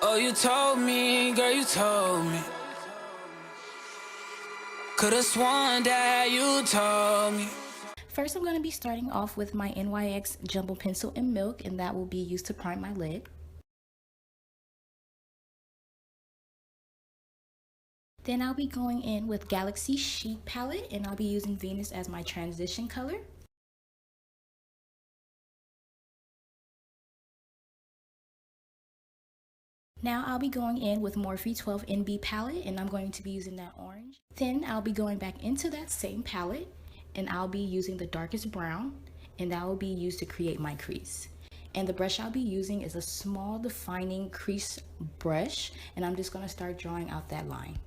Oh, you told me, girl, you told me. Could've sworn that you told me. First, I'm going to be starting off with my NYX Jumbo Pencil in Milk, and that will be used to prime my lid. Then I'll be going in with Galaxy Chic palette, and I'll be using Venus as my transition color. Now I'll be going in with Morphe 12NB palette, and I'm going to be using that orange. Then I'll be going back into that same palette, and I'll be using the darkest brown, and that will be used to create my crease. And the brush I'll be using is a small defining crease brush, and I'm just going to start drawing out that line.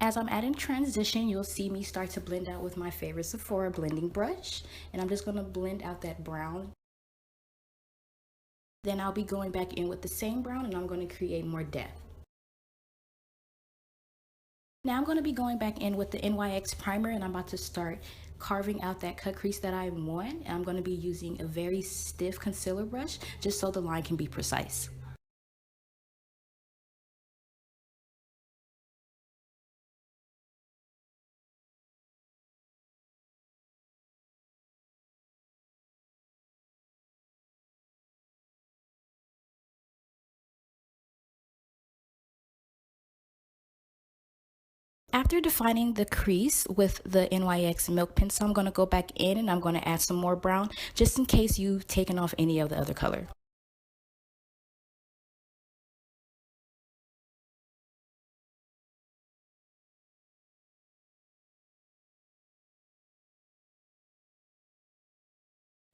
As I'm adding transition, you'll see me start to blend out with my favorite Sephora blending brush, and I'm just going to blend out that brown. Then I'll be going back in with the same brown, and I'm going to create more depth. Now I'm going to be going back in with the NYX primer, and I'm about to start carving out that cut crease that I want. And I'm going to be using a very stiff concealer brush just so the line can be precise. After defining the crease with the NYX Milk Pencil, I'm going to go back in and I'm going to add some more brown just in case you've taken off any of the other color.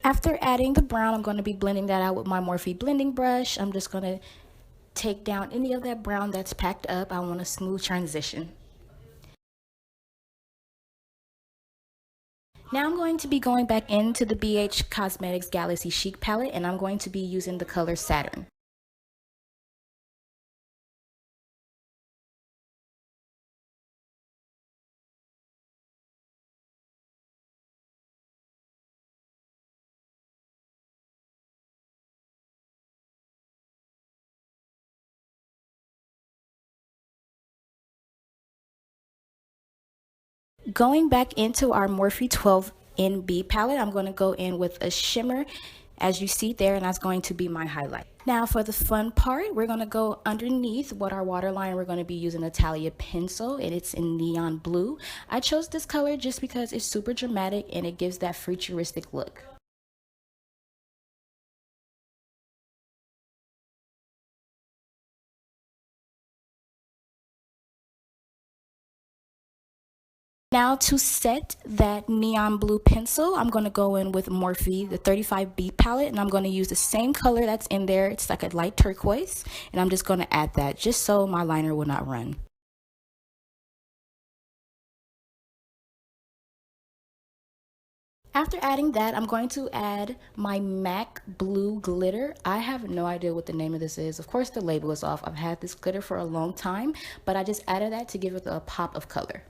After adding the brown, I'm going to be blending that out with my Morphe blending brush. I'm just going to take down any of that brown that's packed up. I want a smooth transition. Now I'm going to be going back into the BH Cosmetics Galaxy Chic palette, and I'm going to be using the color Saturn. Going back into our Morphe 12NB palette, I'm going to go in with a shimmer, as you see there, and that's going to be my highlight. Now for the fun part, we're going to go underneath what our waterline. We're going to be using Italia pencil, and it's in neon blue. I chose this color just because it's super dramatic and it gives that futuristic look. Now to set that neon blue pencil, I'm going to go in with Morphe, the 35B palette, and I'm going to use the same color that's in there. It's like a light turquoise, and I'm just going to add that just so my liner will not run. After adding that, I'm going to add my MAC blue glitter. I have no idea what the name of this is. Of course, the label is off. I've had this glitter for a long time, but I just added that to give it a pop of color.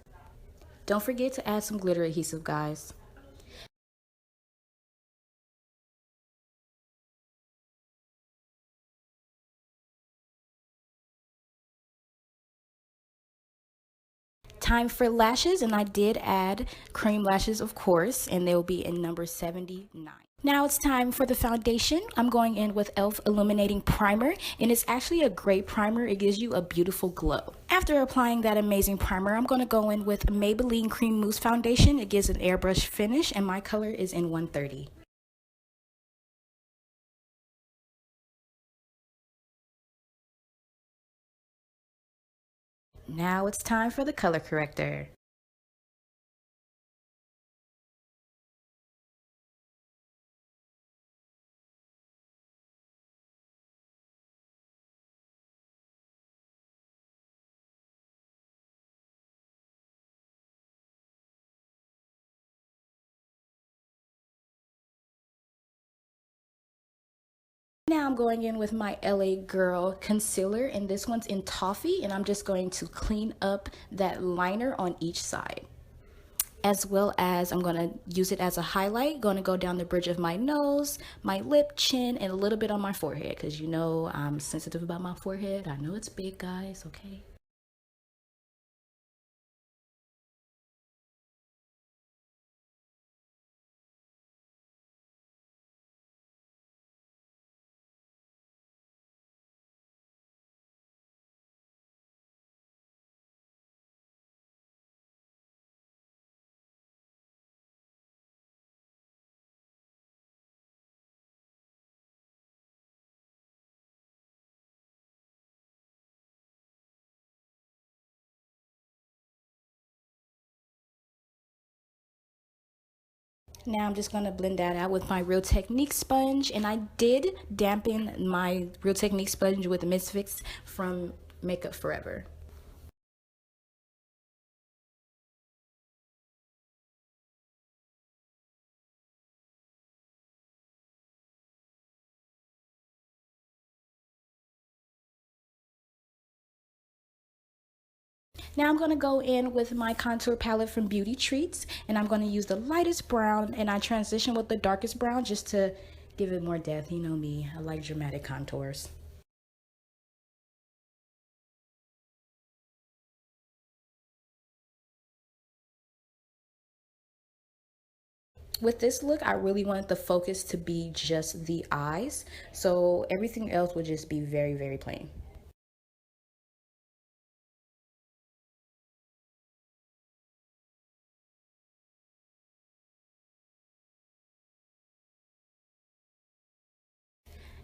Don't forget to add some glitter adhesive, guys. Time for lashes, and I did add cream lashes, of course, and they will be in number 79. Now it's time for the foundation. I'm going in with e.l.f. Illuminating Primer, and it's actually a great primer. It gives you a beautiful glow. After applying that amazing primer, I'm going to go in with Maybeline Cream Mousse Foundation. It gives an airbrush finish, and my color is in 130. Now it's time for the color corrector. Now I'm going in with my LA Girl concealer, and this one's in Toffee, and I'm just going to clean up that liner on each side. as well as I'm going to use it as a highlight. Going to go down the bridge of my nose, my lip, chin, and a little bit on my forehead, because you know I'm sensitive about my forehead. I know it's big, guys, okay? Now I'm just going to blend that out with my Real Technique sponge, and I did dampen my Real Technique sponge with the Misfits from Makeup Forever. Now I'm going to go in with my contour palette from Beauty Treats, and I'm going to use the lightest brown, and I transition with the darkest brown just to give it more depth. You know me, I like dramatic contours. With this look, I really wanted the focus to be just the eyes, so everything else would just be very, very plain.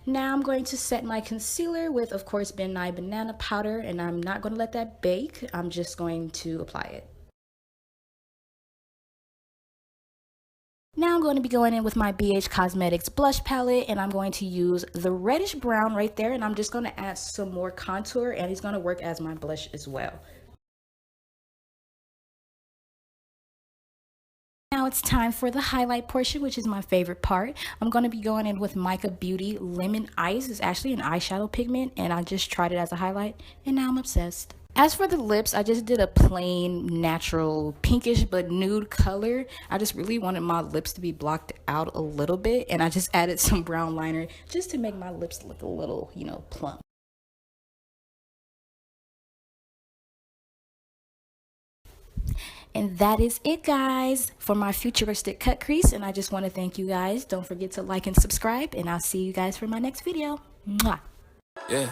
Now I'm going to set my concealer with, of course, Ben Nye Banana Powder, and I'm not going to let that bake. I'm just going to apply it. Now I'm going to be going in with my BH Cosmetics blush palette, and I'm going to use the reddish brown right there, and I'm just going to add some more contour, and it's going to work as my blush as well. Now it's time for the highlight portion, which is my favorite part. I'm going to be going in with Mica Beauty Lemon Ice. It's actually an eyeshadow pigment, and I just tried it as a highlight, and now I'm obsessed. As for the lips, I just did a plain, natural, pinkish but nude color. I just really wanted my lips to be blocked out a little bit, and I just added some brown liner just to make my lips look a little, you know, plump. And that is it, guys, for my futuristic cut crease. And I just want to thank you guys. Don't forget to like and subscribe, and I'll see you guys for my next video. Mwah. Yeah.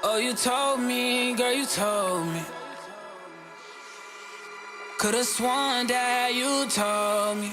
Oh, you told me, girl, you told me. Could've sworn that you told me.